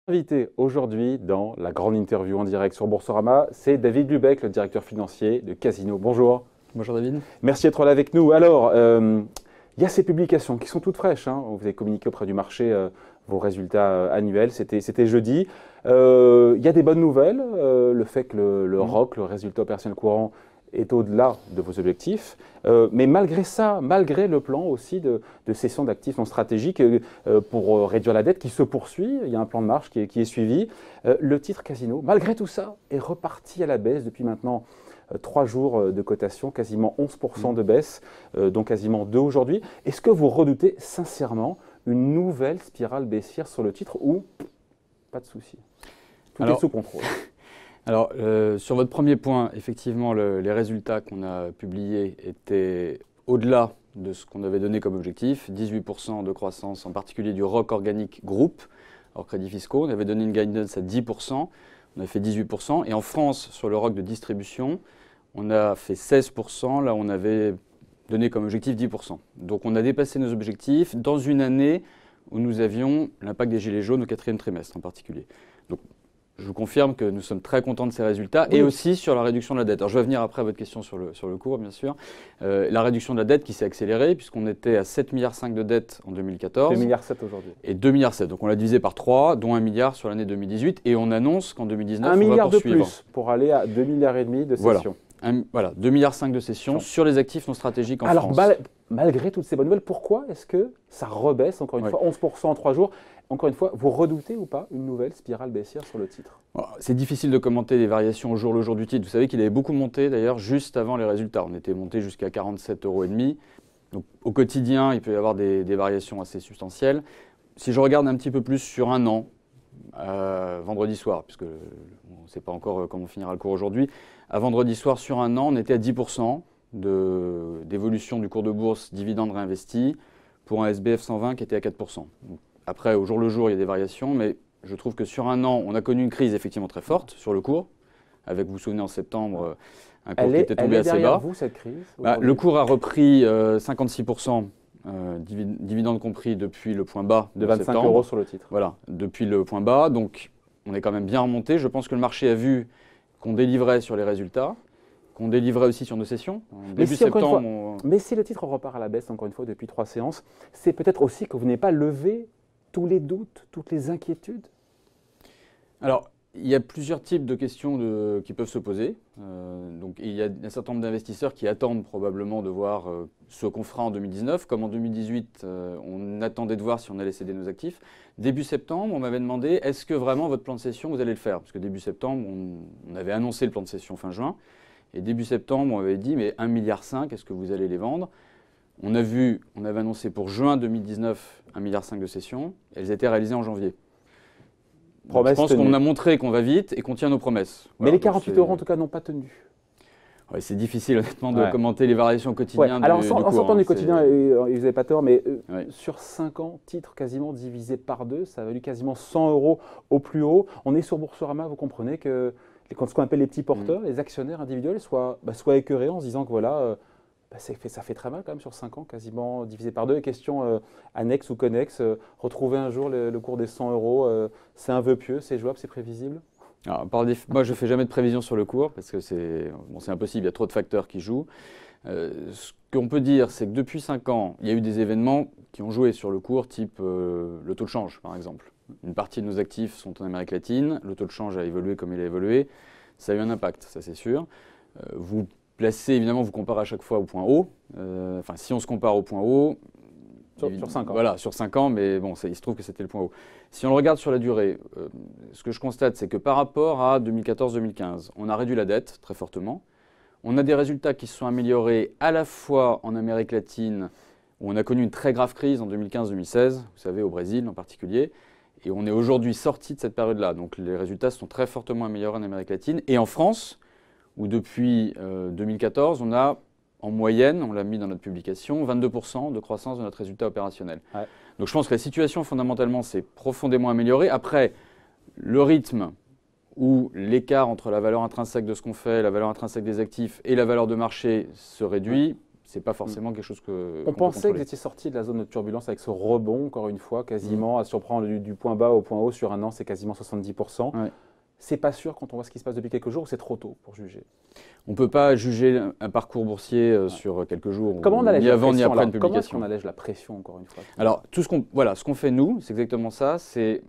Invité aujourd'hui dans la grande interview en direct sur Boursorama, c'est David Lubek, le directeur financier de Casino. Bonjour. Bonjour David. Merci d'être là avec nous. Alors, il y a ces publications qui sont toutes fraîches. Vous avez communiqué auprès du marché vos résultats annuels, c'était jeudi. Il y a des bonnes nouvelles, le fait que le ROC, le résultat opérationnel courant, est au-delà de vos objectifs. Mais malgré ça, malgré le plan aussi de cession d'actifs non stratégiques pour réduire la dette qui se poursuit, il y a un plan de marche qui est suivi, le titre Casino, malgré tout ça, est reparti à la baisse depuis maintenant 3 jours de cotation, quasiment 11% de baisse, donc quasiment 2 aujourd'hui. Est-ce que vous redoutez sincèrement une nouvelle spirale baissière sur le titre ou pas de souci? Tout est sous contrôle. Alors, sur votre premier point, effectivement, les résultats qu'on a publiés étaient au-delà de ce qu'on avait donné comme objectif, 18% de croissance, en particulier du ROC organique groupe, hors crédits fiscaux. On avait donné une guidance à 10%, on a fait 18%. Et en France, sur le ROC de distribution, on a fait 16%, là on avait donné comme objectif 10%. Donc on a dépassé nos objectifs dans une année où nous avions l'impact des gilets jaunes au 4e trimestre en particulier. Donc, je vous confirme que nous sommes très contents de ces résultats et aussi sur la réduction de la dette. Alors, je vais venir après à votre question sur le cours, bien sûr. La réduction de la dette qui s'est accélérée puisqu'on était à 7,5 milliards de dette en 2014. 2,7 milliards aujourd'hui. Et 2,7 milliards. Donc, on l'a divisé par 3, dont 1 milliard sur l'année 2018. Et on annonce qu'en 2019, on va poursuivre. 1 milliard de plus pour aller à 2,5 milliards de cession. Voilà, 2,5 milliards de cession sur les actifs non stratégiques en France. Alors, malgré toutes ces bonnes nouvelles, pourquoi est-ce que ça rebaisse encore une fois 11% en 3 jours? Encore une fois, vous redoutez ou pas une nouvelle spirale baissière sur le titre? C'est difficile de commenter les variations au jour le jour du titre. Vous savez qu'il avait beaucoup monté d'ailleurs juste avant les résultats. On était monté jusqu'à 47,5 €. Donc au quotidien, il peut y avoir des variations assez substantielles. Si je regarde un petit peu plus sur un an, vendredi soir, puisque on ne sait pas encore comment finira le cours aujourd'hui, à vendredi soir sur un an, on était à 10% d'évolution du cours de bourse dividende réinvesti pour un SBF 120 qui était à 4%. Donc, après, au jour le jour, il y a des variations, mais je trouve que sur un an, on a connu une crise effectivement très forte sur le cours, avec, vous vous souvenez, en septembre, un cours qui était tombé assez bas. Elle est derrière vous, cette crise? Le cours a repris 56%, dividendes compris, depuis le point bas de 25 € sur le titre. Voilà, depuis le point bas. Donc, on est quand même bien remonté. Je pense que le marché a vu qu'on délivrait sur les résultats, qu'on délivrait aussi sur nos sessions. Début septembre, mais si le titre repart à la baisse, encore une fois, depuis 3 séances, c'est peut-être aussi que vous n'avez pas levé tous les doutes, toutes les inquiétudes? Alors, il y a plusieurs types de questions qui peuvent se poser. Donc, il y a un certain nombre d'investisseurs qui attendent probablement de voir ce qu'on fera en 2019. Comme en 2018, on attendait de voir si on allait céder nos actifs. Début septembre, on m'avait demandé, est-ce que vraiment votre plan de cession, vous allez le faire? Parce que début septembre, on avait annoncé le plan de cession fin juin. Et début septembre, on avait dit, mais 1,5 milliard, est-ce que vous allez les vendre? On avait annoncé pour juin 2019 1,5 milliard de cessions. Elles étaient réalisées en janvier. Je pense qu'on a montré qu'on va vite et qu'on tient nos promesses. Mais les 48 € en tout cas n'ont pas tenu. Ouais, c'est difficile honnêtement de commenter les variations quotidiennes. Alors en sortant du quotidien, vous n'avez pas tort, mais sur 5 ans, titre quasiment divisé par 2, ça a valu quasiment 100 € au plus haut. On est sur Boursorama, vous comprenez que ce qu'on appelle les petits porteurs, les actionnaires individuels, soient écœurés en se disant que voilà, ça fait très mal quand même sur 5 ans, quasiment divisé par 2. Et question annexe ou connexe, retrouver un jour le cours des 100 €, c'est un vœu pieux, c'est jouable, c'est prévisible? Alors, moi, je ne fais jamais de prévision sur le cours parce que c'est impossible, il y a trop de facteurs qui jouent. Ce qu'on peut dire, c'est que depuis 5 ans, il y a eu des événements qui ont joué sur le cours, type le taux de change, par exemple. Une partie de nos actifs sont en Amérique latine, le taux de change a évolué comme il a évolué, ça a eu un impact, ça c'est sûr. Vous placez, évidemment, vous comparez à chaque fois au point haut. Enfin, si on se compare au point haut, sur 5 ans. Voilà, sur 5 ans, mais bon, il se trouve que c'était le point haut. Si on le regarde sur la durée, ce que je constate, c'est que par rapport à 2014-2015, on a réduit la dette très fortement. On a des résultats qui se sont améliorés à la fois en Amérique latine, où on a connu une très grave crise en 2015-2016, vous savez, au Brésil en particulier, et on est aujourd'hui sorti de cette période-là. Donc les résultats sont très fortement améliorés en Amérique latine. Et en France, où depuis 2014, on a en moyenne, on l'a mis dans notre publication, 22% de croissance de notre résultat opérationnel. Ouais. Donc je pense que la situation fondamentalement s'est profondément améliorée. Après, le rythme où l'écart entre la valeur intrinsèque de ce qu'on fait, la valeur intrinsèque des actifs et la valeur de marché se réduit, c'est pas forcément quelque chose que On qu'on peut pensait que contrôler. vous étiez sorti de la zone de turbulence avec ce rebond, encore une fois, quasiment à surprendre du point bas au point haut sur un an, c'est quasiment 70%. Ouais. C'est pas sûr quand on voit ce qui se passe depuis quelques jours ou c'est trop tôt pour juger? On ne peut pas juger un parcours boursier sur quelques jours, Comment on allège ni la avant ni pression, après alors une Comment est-ce publication. qu'on allège la pression, encore une fois? Alors, voilà, ce qu'on fait nous, c'est exactement ça, c'est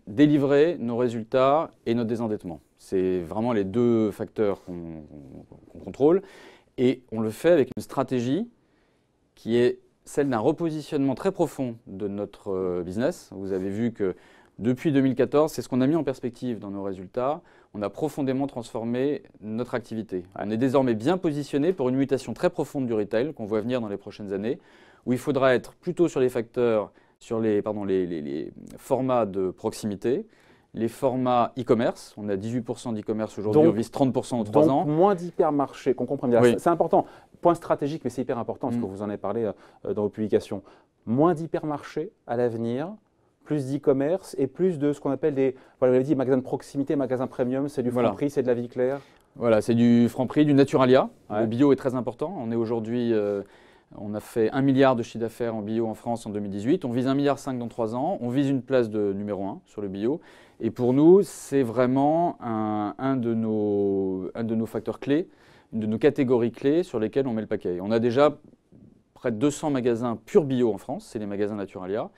délivrer nos résultats et notre désendettement. C'est vraiment les deux facteurs qu'on contrôle. Et on le fait avec une stratégie qui est celle d'un repositionnement très profond de notre business. Vous avez vu que depuis 2014, c'est ce qu'on a mis en perspective dans nos résultats. On a profondément transformé notre activité. On est désormais bien positionné pour une mutation très profonde du retail qu'on voit venir dans les prochaines années, où il faudra être plutôt sur les facteurs, sur les formats de proximité, les formats e-commerce. On a 18% d'e-commerce aujourd'hui, on vise 30% en 3 ans. Donc moins d'hypermarchés, qu'on comprenne bien. Oui. C'est important, point stratégique, mais c'est hyper important, parce que vous en avez parlé dans vos publications. Moins d'hypermarchés à l'avenir, plus d'e-commerce et plus de ce qu'on appelle des, voilà, vous l'avez dit, magasins de proximité, magasins premium, c'est du Franprix, c'est de la vie claire. Voilà, c'est du Franprix, du Naturalia. Ouais. Le bio est très important. On est aujourd'hui, on a fait 1 milliard de chiffre d'affaires en bio en France en 2018. On vise 1,5 milliard dans 3 ans. On vise une place de numéro 1 sur le bio. Et pour nous, c'est vraiment un de nos facteurs clés, une de nos catégories clés sur lesquelles on met le paquet. On a déjà près de 200 magasins pur bio en France, c'est les magasins Naturalia.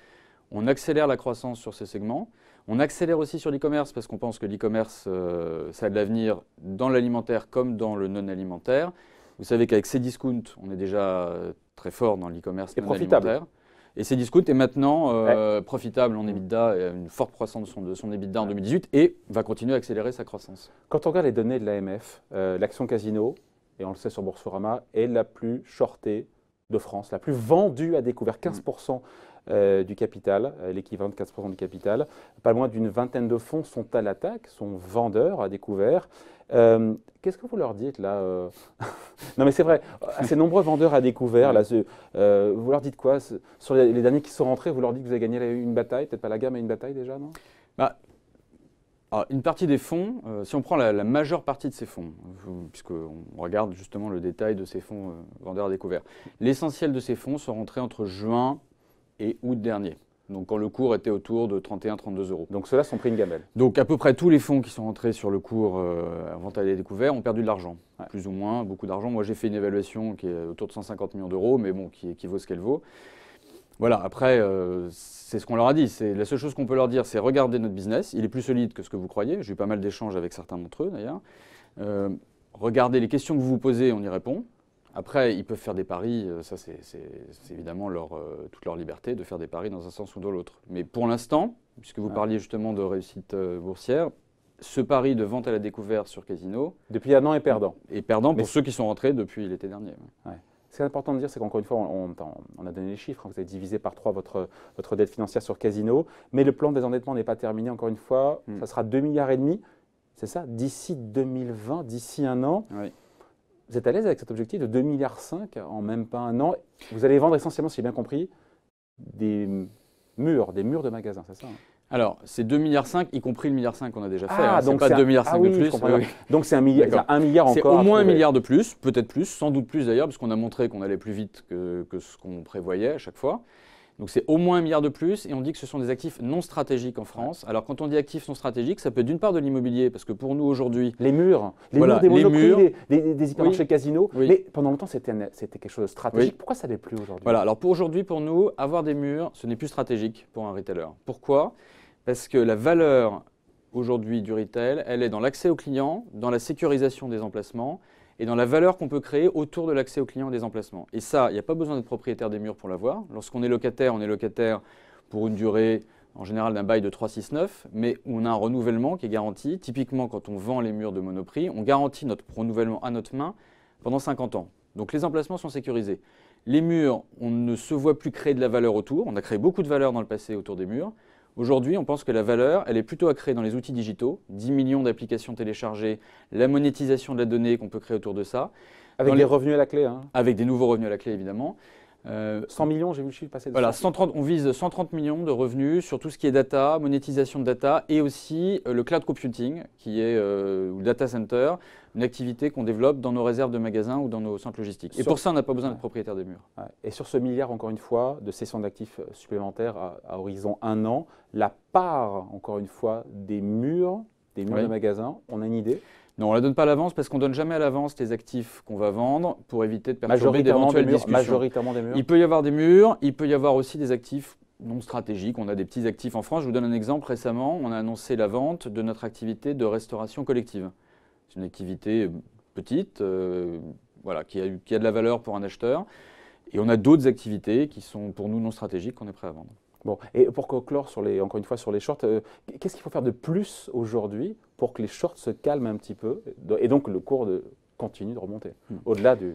On accélère la croissance sur ces segments. On accélère aussi sur l'e-commerce parce qu'on pense que l'e-commerce, ça a de l'avenir dans l'alimentaire comme dans le non-alimentaire. Vous savez qu'avec Cdiscount, on est déjà très fort dans l'e-commerce non-alimentaire. Et Cdiscount est maintenant profitable en EBITDA, et une forte croissance de son EBITDA en 2018 et va continuer à accélérer sa croissance. Quand on regarde les données de l'AMF, l'action Casino, et on le sait sur Boursorama, est la plus shortée de France, la plus vendue à découvert, 15% du capital, l'équivalent de 15% du capital. Pas loin d'une vingtaine de fonds sont à l'attaque, sont vendeurs à découvert. Qu'est-ce que vous leur dites là Non mais c'est vrai, à ces nombreux vendeurs à découvert, là, vous leur dites quoi? Sur les derniers qui sont rentrés, vous leur dites que vous avez gagné une bataille, peut-être pas la gamme, mais une bataille déjà, non? Alors, une partie des fonds, si on prend la majeure partie de ces fonds, puisqu'on regarde justement le détail de ces fonds vendeurs à découvert, l'essentiel de ces fonds sont rentrés entre juin et août dernier. Donc quand le cours était autour de 31-32 euros. Donc ceux-là sont pris une gamelle. Donc à peu près tous les fonds qui sont rentrés sur le cours à vente à découvert ont perdu de l'argent, plus ou moins, beaucoup d'argent. Moi j'ai fait une évaluation qui est autour de 150 millions d'euros, mais bon, qui vaut ce qu'elle vaut. Voilà, après, c'est ce qu'on leur a dit. La seule chose qu'on peut leur dire, c'est regardez notre business. Il est plus solide que ce que vous croyez. J'ai eu pas mal d'échanges avec certains d'entre eux, d'ailleurs. Regardez les questions que vous vous posez, on y répond. Après, ils peuvent faire des paris. Ça, c'est évidemment toute leur liberté de faire des paris dans un sens ou dans l'autre. Mais pour l'instant, puisque vous parliez justement de réussite boursière, ce pari de vente à la découverte sur Casino… Depuis un an est perdant. Et perdant pour ceux qui sont rentrés depuis l'été dernier. Ouais. Ce qui est important de dire, c'est qu'encore une fois, on a donné les chiffres, vous avez divisé par 3 votre dette financière sur Casino, mais le plan de désendettement n'est pas terminé, encore une fois, ça sera 2,5 milliards, c'est ça, d'ici 2020, d'ici un an. Oui. Vous êtes à l'aise avec cet objectif de 2,5 milliards en même pas un an? Vous allez vendre essentiellement, si j'ai bien compris, des murs de magasins, c'est ça? Alors, c'est 2,5 milliards, y compris le 1,5 milliard qu'on a déjà fait. Ah, donc c'est pas 2,5 milliards de plus. Oui. Donc c'est 1 milliard encore. C'est au moins 1 milliard de plus, peut-être plus, sans doute plus d'ailleurs, parce qu'on a montré qu'on allait plus vite que ce qu'on prévoyait à chaque fois. Donc c'est au moins 1 milliard de plus, et on dit que ce sont des actifs non stratégiques en France. Alors quand on dit actifs non stratégiques, ça peut être d'une part de l'immobilier, parce que pour nous aujourd'hui… Les murs des Monoprix, des hypermarchés Casino, mais pendant longtemps c'était quelque chose de stratégique. Oui. Pourquoi ça l'est plus aujourd'hui? Voilà, alors aujourd'hui pour nous, avoir des murs, ce n'est plus stratégique pour un retailer. Pourquoi? Parce que la valeur aujourd'hui du retail, elle est dans l'accès aux clients, dans la sécurisation des emplacements et dans la valeur qu'on peut créer autour de l'accès aux clients et des emplacements. Et ça, il n'y a pas besoin d'être propriétaire des murs pour l'avoir. Lorsqu'on est locataire pour une durée en général d'un bail de 3, 6, 9, mais où on a un renouvellement qui est garanti. Typiquement, quand on vend les murs de Monoprix, on garantit notre renouvellement à notre main pendant 50 ans. Donc les emplacements sont sécurisés. Les murs, on ne se voit plus créer de la valeur autour. On a créé beaucoup de valeur dans le passé autour des murs. Aujourd'hui, on pense que la valeur, elle est plutôt à créer dans les outils digitaux, 10 millions d'applications téléchargées, la monétisation de la donnée qu'on peut créer autour de ça. Avec des revenus à la clé. Avec des nouveaux revenus à la clé, évidemment. 100 millions, j'ai vu le chiffre passer. Voilà, 130, on vise 130 millions de revenus sur tout ce qui est data, monétisation de data et aussi le cloud computing, qui est ou le data center, une activité qu'on développe dans nos réserves de magasins ou dans nos centres logistiques. Et pour ça, on n'a pas besoin d'être propriétaire des murs. Ouais. Et sur ce milliard, encore une fois, de cession d'actifs supplémentaires à horizon 1 an, la part, encore une fois, des murs de magasins, on a une idée? Non, on ne la donne pas à l'avance parce qu'on ne donne jamais à l'avance les actifs qu'on va vendre pour éviter de perturber d'éventuelles discussions. Majoritairement des murs. Il peut y avoir des murs, il peut y avoir aussi des actifs non stratégiques. On a des petits actifs en France. Je vous donne un exemple. Récemment, on a annoncé la vente de notre activité de restauration collective. C'est une activité petite, voilà, qui a de la valeur pour un acheteur. Et on a d'autres activités qui sont pour nous non stratégiques qu'on est prêt à vendre. Bon, et pour conclure, encore une fois, sur les shorts, qu'est-ce qu'il faut faire de plus aujourd'hui pour que les shorts se calment un petit peu et donc le cours continue de remonter, au-delà de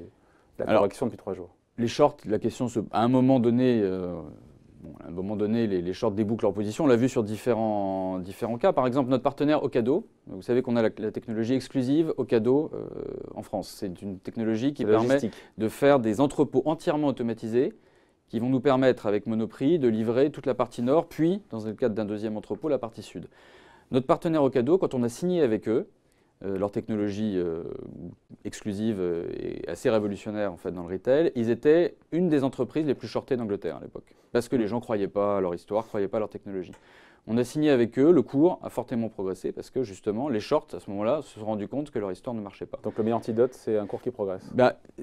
la correction depuis 3 jours? Les shorts, la question, à un moment donné, les shorts débouclent leur position. On l'a vu sur différents cas. Par exemple, notre partenaire Ocado, vous savez qu'on a la technologie exclusive Ocado en France. C'est une technologie qui permet de faire des entrepôts entièrement automatisés qui vont nous permettre, avec Monoprix, de livrer toute la partie nord, puis, dans le cadre d'un deuxième entrepôt, la partie sud. Notre partenaire Ocado, quand on a signé avec eux, leur technologie exclusive et assez révolutionnaire en fait, dans le retail, ils étaient une des entreprises les plus shortées d'Angleterre à l'époque, parce que les gens ne croyaient pas à leur histoire, ne croyaient pas à leur technologie. On a signé avec eux, le cours a fortement progressé parce que justement les shorts à ce moment-là se sont rendus compte que leur histoire ne marchait pas. Donc le meilleur antidote, c'est un cours qui progresse.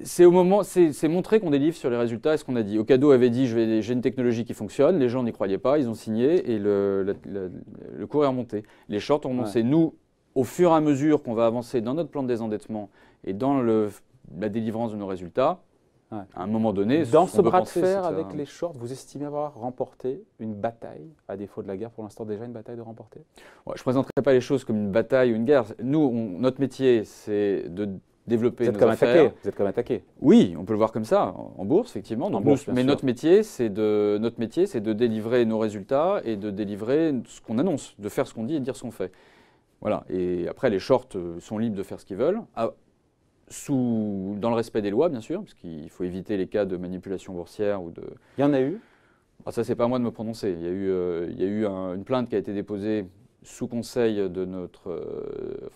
C'est montrer qu'on délivre sur les résultats et ce qu'on a dit. Ocado avait dit j'ai une technologie qui fonctionne, les gens n'y croyaient pas, ils ont signé et le cours est remonté. Les shorts ont remonté. Nous, au fur et à mesure qu'on va avancer dans notre plan de désendettement et dans la délivrance de nos résultats, à un moment donné, dans ce bras de fer avec les shorts, vous estimez avoir remporté une bataille, à défaut de la guerre, pour l'instant déjà une bataille de remporter? Je ne présenterai pas les choses comme une bataille ou une guerre. Nous, notre métier, c'est de développer nos affaires. Vous êtes comme attaqué. Oui, on peut le voir comme ça, en bourse, effectivement. Mais notre métier, c'est de délivrer nos résultats et de délivrer ce qu'on annonce, de faire ce qu'on dit et de dire ce qu'on fait. Voilà. Et après, les shorts sont libres de faire ce qu'ils veulent. Dans le respect des lois, bien sûr, parce qu'il faut éviter les cas de manipulation boursière ou de... Il y en a eu? Alors ça, c'est pas à moi de me prononcer. Il y a eu une plainte qui a été déposée sous conseil de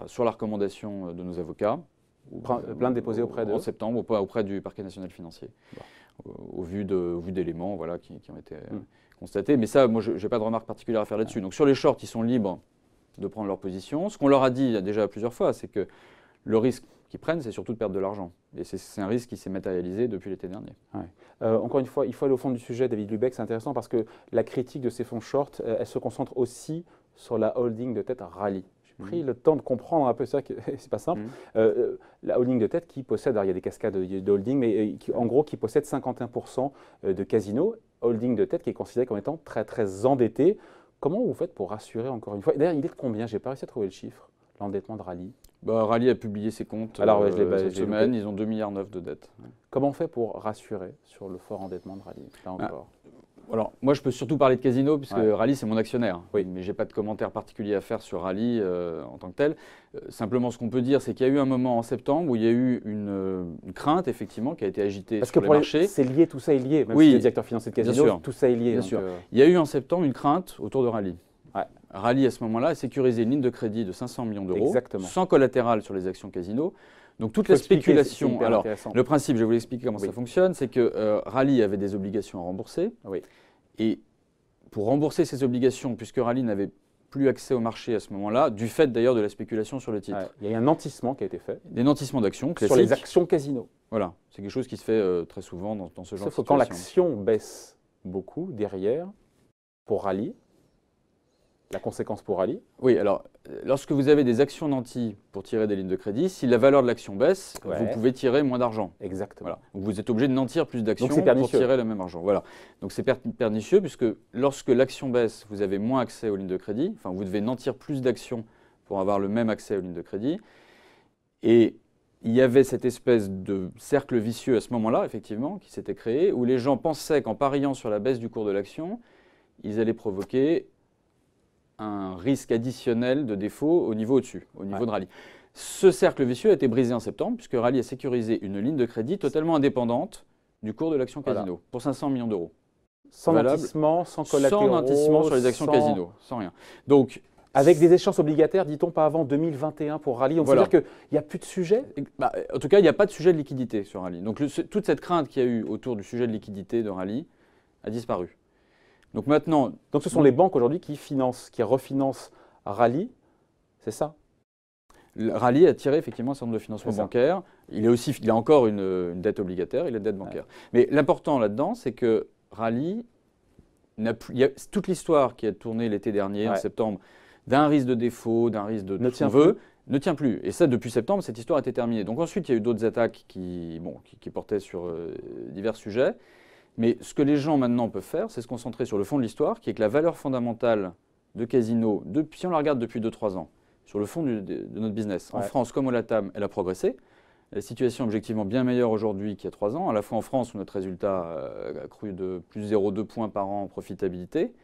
sur la recommandation de nos avocats. Plainte déposée auprès de... En septembre, auprès du parquet national financier, au vu d'éléments voilà, qui ont été constatés. Mais ça, moi, je n'ai pas de remarque particulière à faire là-dessus. Donc sur les shorts, ils sont libres de prendre leur position. Ce qu'on leur a dit déjà plusieurs fois, c'est que le risque qu'ils prennent, c'est surtout de perdre de l'argent. Et c'est un risque qui s'est matérialisé depuis l'été dernier. Ouais. Encore une fois, il faut aller au fond du sujet, David Lubek. C'est intéressant parce que la critique de ces fonds short, elle se concentre aussi sur la holding de tête Rallye. J'ai pris le temps de comprendre un peu ça, c'est pas simple. La holding de tête qui possède, alors il y a des cascades de holding, mais en gros qui possède 51% de Casino. Holding de tête qui est considérée comme étant très très endettée. Comment vous faites pour rassurer encore une fois? D'ailleurs, il est de combien? J'ai pas réussi à trouver le chiffre, l'endettement de Rallye. Rallye a publié ses comptes cette semaine, ils ont 2,9 milliards de dettes. Comment on fait pour rassurer sur le fort endettement de Rallye là encore? Alors, moi, je peux surtout parler de Casino, puisque Rallye, c'est mon actionnaire. Oui. Mais je n'ai pas de commentaire particulier à faire sur Rallye en tant que tel. Simplement, ce qu'on peut dire, c'est qu'il y a eu un moment en septembre où il y a eu une crainte, effectivement, qui a été agitée sur les marchés. C'est lié, tout ça est lié. Même si le directeur financier de Casino, tout ça est lié. Bien sûr. Il y a eu en septembre une crainte autour de Rallye. Rallye, à ce moment-là, a sécurisé une ligne de crédit de 500 millions d'euros, sans collatéral sur les actions Casino. Donc toute la spéculation. Alors, le principe, je vais vous l'expliquer comment ça fonctionne, c'est que Rallye avait des obligations à rembourser. Et pour rembourser ces obligations, puisque Rallye n'avait plus accès au marché à ce moment-là, du fait d'ailleurs de la spéculation sur le titre. Il y a eu un nantissement qui a été fait. Des nantissements d'actions classiques. Sur les actions Casino. Voilà, c'est quelque chose qui se fait très souvent dans ce genre de situation. Quand l'action baisse beaucoup derrière, pour Rallye, la conséquence pour Rallye? Oui, alors, lorsque vous avez des actions nanties pour tirer des lignes de crédit, si la valeur de l'action baisse, vous pouvez tirer moins d'argent. Exactement. Voilà. Donc, vous êtes obligé de nantir plus d'actions pour tirer le même argent. Voilà. Donc, c'est pernicieux puisque lorsque l'action baisse, vous avez moins accès aux lignes de crédit. Enfin, vous devez nantir plus d'actions pour avoir le même accès aux lignes de crédit. Et il y avait cette espèce de cercle vicieux à ce moment-là, effectivement, qui s'était créé, où les gens pensaient qu'en pariant sur la baisse du cours de l'action, ils allaient provoquer un risque additionnel de défaut au niveau au-dessus, au niveau de Rallye. Ce cercle vicieux a été brisé en septembre puisque Rallye a sécurisé une ligne de crédit totalement indépendante du cours de l'action Casino, pour 500 millions d'euros. Sans Valable. nantissement, sans collatéraux. Sans nantissement sur les actions Casino, sans rien. Donc, avec des échéances obligataires, dit-on, pas avant 2021 pour Rallye. Donc, voilà. ça veut dire qu'il n'y a plus de sujet. En tout cas, il n'y a pas de sujet de liquidité sur Rallye. Donc, toute cette crainte qu'il y a eu autour du sujet de liquidité de Rallye a disparu. Donc maintenant, donc ce sont les banques aujourd'hui qui refinancent Rallye, c'est ça? Rallye a tiré effectivement un certain nombre de financements bancaires. Il a encore une dette obligataire, il a une dette bancaire. Mais l'important là-dedans, c'est que Rallye, toute l'histoire qui a tourné l'été dernier, en septembre, d'un risque de défaut, d'un risque de tout ce qu'on veut, ne tient plus. Et ça, depuis septembre, cette histoire était terminée. Donc ensuite, il y a eu d'autres attaques qui portaient sur divers sujets. Mais ce que les gens maintenant peuvent faire, c'est se concentrer sur le fond de l'histoire, qui est que la valeur fondamentale de Casino, si on la regarde depuis 2-3 ans, sur le fond de notre business, en France comme au LATAM, elle a progressé. La situation est objectivement bien meilleure aujourd'hui qu'il y a 3 ans, à la fois en France où notre résultat a cru de plus 0,2 points par an en profitabilité.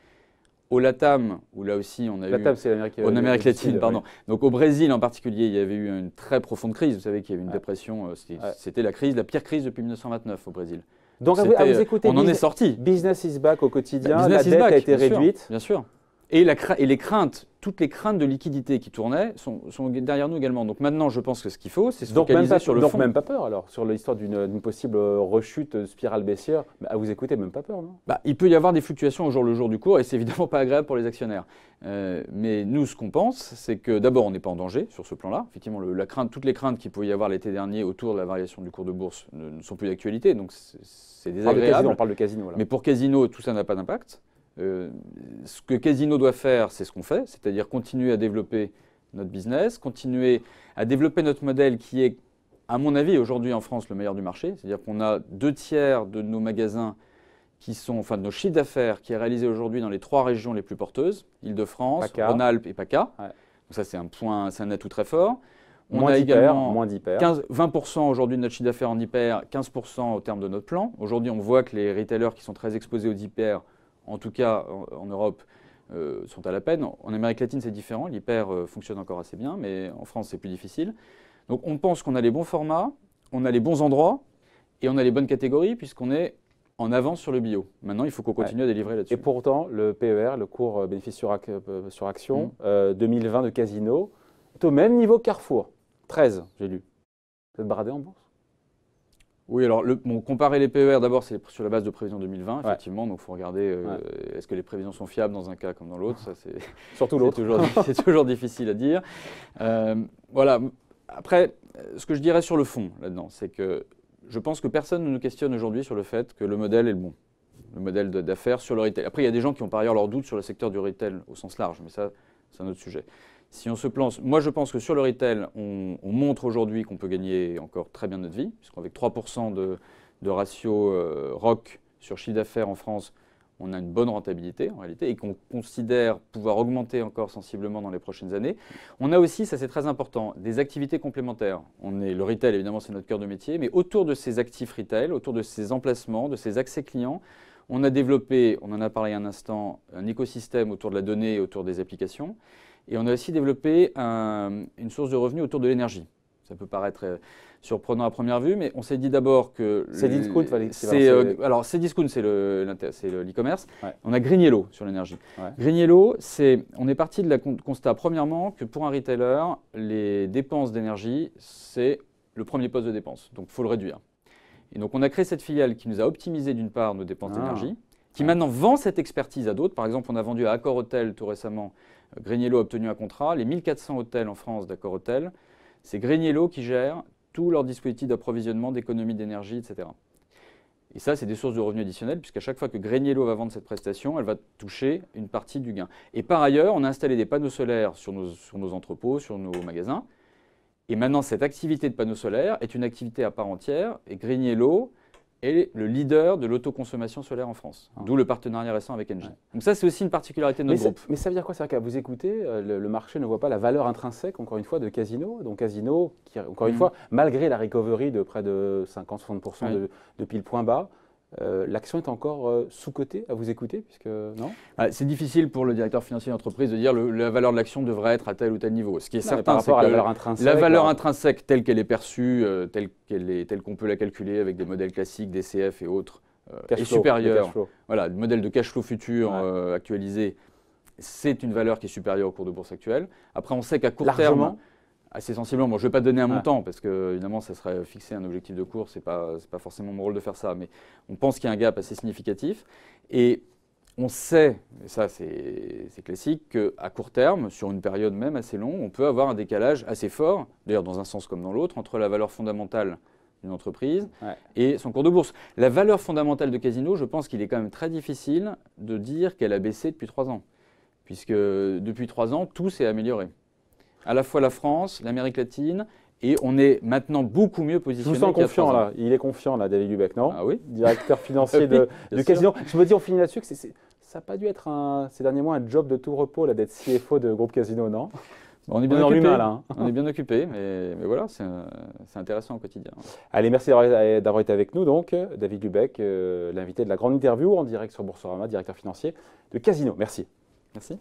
Au LATAM, où là aussi on a LATAM, c'est l'Amérique en Amérique latine, pardon. Oui. Donc au Brésil en particulier, il y avait eu une très profonde crise. Vous savez qu'il y a eu une dépression, c'était la pire crise depuis 1929 au Brésil. Donc à vous écouter, on en est sorti. Business is back au quotidien, la dette a été réduite. Bien sûr. Et les craintes, toutes les craintes de liquidité qui tournaient sont derrière nous également. Donc maintenant, je pense que ce qu'il faut, c'est se focaliser sur le fond. Donc même pas peur alors, sur l'histoire d'une possible rechute, spirale baissière. À vous écouter, même pas peur, non? Il peut y avoir des fluctuations au jour le jour du cours et c'est évidemment pas agréable pour les actionnaires. Mais nous, ce qu'on pense, c'est que d'abord, on n'est pas en danger sur ce plan-là. Effectivement, toutes les craintes qu'il pouvait y avoir l'été dernier autour de la variation du cours de bourse ne sont plus d'actualité. Donc c'est désagréable. On parle de Casino là. Mais pour Casino, tout ça n'a pas d'impact. Ce que Casino doit faire, c'est ce qu'on fait, c'est-à-dire continuer à développer notre business, continuer à développer notre modèle qui est, à mon avis, aujourd'hui en France, le meilleur du marché. C'est-à-dire qu'on a 2/3 de nos magasins de nos chiffres d'affaires qui est réalisé aujourd'hui dans les 3 régions les plus porteuses, Île-de-France, Rhône-Alpes et PACA. Donc ça, c'est un atout très fort. On a également moins d'hyper. 20% aujourd'hui de notre chiffre d'affaires en hyper, 15% au terme de notre plan. Aujourd'hui, on voit que les retailers qui sont très exposés aux hyper, en tout cas en Europe, sont à la peine. En Amérique latine, c'est différent. L'hyper fonctionne encore assez bien, mais en France, c'est plus difficile. Donc on pense qu'on a les bons formats, on a les bons endroits et on a les bonnes catégories puisqu'on est en avance sur le bio. Maintenant, il faut qu'on continue à délivrer là-dessus. Et pourtant, le PER, le cours bénéfice sur action, 2020 de Casino, est au même niveau que Carrefour. 13, j'ai lu. Vous êtes bradé en bourse? Oui, alors comparer les PER, d'abord, c'est sur la base de prévisions 2020, effectivement. Donc, il faut regarder est-ce que les prévisions sont fiables dans un cas comme dans l'autre. Ça, c'est surtout l'autre. C'est toujours difficile à dire. Voilà. Après, ce que je dirais sur le fond là-dedans, c'est que je pense que personne ne nous questionne aujourd'hui sur le fait que le modèle est le bon. Le modèle d'affaires sur le retail. Après, il y a des gens qui ont par ailleurs leurs doutes sur le secteur du retail au sens large, mais ça, c'est un autre sujet. Si on se plante, moi je pense que sur le retail, on montre aujourd'hui qu'on peut gagner encore très bien notre vie, puisqu'avec 3% de ratio ROC sur chiffre d'affaires en France, on a une bonne rentabilité en réalité et qu'on considère pouvoir augmenter encore sensiblement dans les prochaines années. On a aussi, ça c'est très important, des activités complémentaires. Le retail évidemment c'est notre cœur de métier, mais autour de ces actifs retail, autour de ces emplacements, de ces accès clients, on a développé, on en a parlé un instant, un écosystème autour de la donnée et autour des applications. Et on a aussi développé une source de revenus autour de l'énergie. Ça peut paraître surprenant à première vue, mais on s'est dit d'abord que… Cdiscount, alors Cdiscount, c'est l'e-commerce. On a GreenYellow sur l'énergie. GreenYellow, on est parti de la constat, premièrement, que pour un retailer, les dépenses d'énergie, c'est le premier poste de dépense. Donc, il faut le réduire. Et donc, on a créé cette filiale qui nous a optimisé d'une part nos dépenses d'énergie, qui maintenant vend cette expertise à d'autres. Par exemple, on a vendu à Accor Hotel tout récemment. GreenYellow a obtenu un contrat. Les 1400 hôtels en France d'Accor Hotel, c'est GreenYellow qui gère tout leur dispositif d'approvisionnement, d'économie d'énergie, etc. Et ça, c'est des sources de revenus additionnels, puisqu'à chaque fois que GreenYellow va vendre cette prestation, elle va toucher une partie du gain. Et par ailleurs, on a installé des panneaux solaires sur nos entrepôts, sur nos magasins. Et maintenant, cette activité de panneaux solaires est une activité à part entière. Et GreenYellow est le leader de l'autoconsommation solaire en France, d'où le partenariat récent avec Engie. Donc ça, c'est aussi une particularité de notre groupe. Mais ça veut dire quoi? C'est-à-dire qu'à vous écouter, le marché ne voit pas la valeur intrinsèque, encore une fois, de Casino. Donc Casino, qui, encore une fois, malgré la recovery de près de 50-60% depuis le point bas, l'action est encore sous-cotée à vous écouter, puisque non? C'est difficile pour le directeur financier d'entreprise de dire la valeur de l'action devrait être à tel ou tel niveau. Ce qui est Non, certain, c'est que à la valeur intrinsèque, la valeur intrinsèque telle qu'elle est perçue, telle qu'on peut la calculer avec des modèles classiques, DCF et autres, est supérieure. Voilà, le modèle de cash flow futur actualisé, c'est une valeur qui est supérieure au cours de bourse actuel. Après, on sait qu'à court terme, assez sensiblement, bon, je ne vais pas donner un montant parce que évidemment, ça serait fixer un objectif de cours, ce n'est pas forcément mon rôle de faire ça, mais on pense qu'il y a un gap assez significatif. Et on sait, et ça c'est classique, qu'à court terme, sur une période même assez longue, on peut avoir un décalage assez fort, d'ailleurs dans un sens comme dans l'autre, entre la valeur fondamentale d'une entreprise et son cours de bourse. La valeur fondamentale de Casino, je pense qu'il est quand même très difficile de dire qu'elle a baissé depuis 3 ans, puisque depuis 3 ans, tout s'est amélioré. À la fois la France, l'Amérique latine, et on est maintenant beaucoup mieux positionné. Je vous sens confiant là, il est confiant là, David Lubek, non? Ah oui. Directeur financier du Casino. Je me dis, on finit là-dessus, que ça n'a pas dû être ces derniers mois un job de tout repos là, d'être CFO de groupe Casino, non? On est bien occupé, là, hein. On est bien occupé, mais voilà, c'est intéressant au quotidien. Allez, merci d'avoir été avec nous, donc, David Lubek, l'invité de la grande interview en direct sur Boursorama, directeur financier de Casino. Merci. Merci.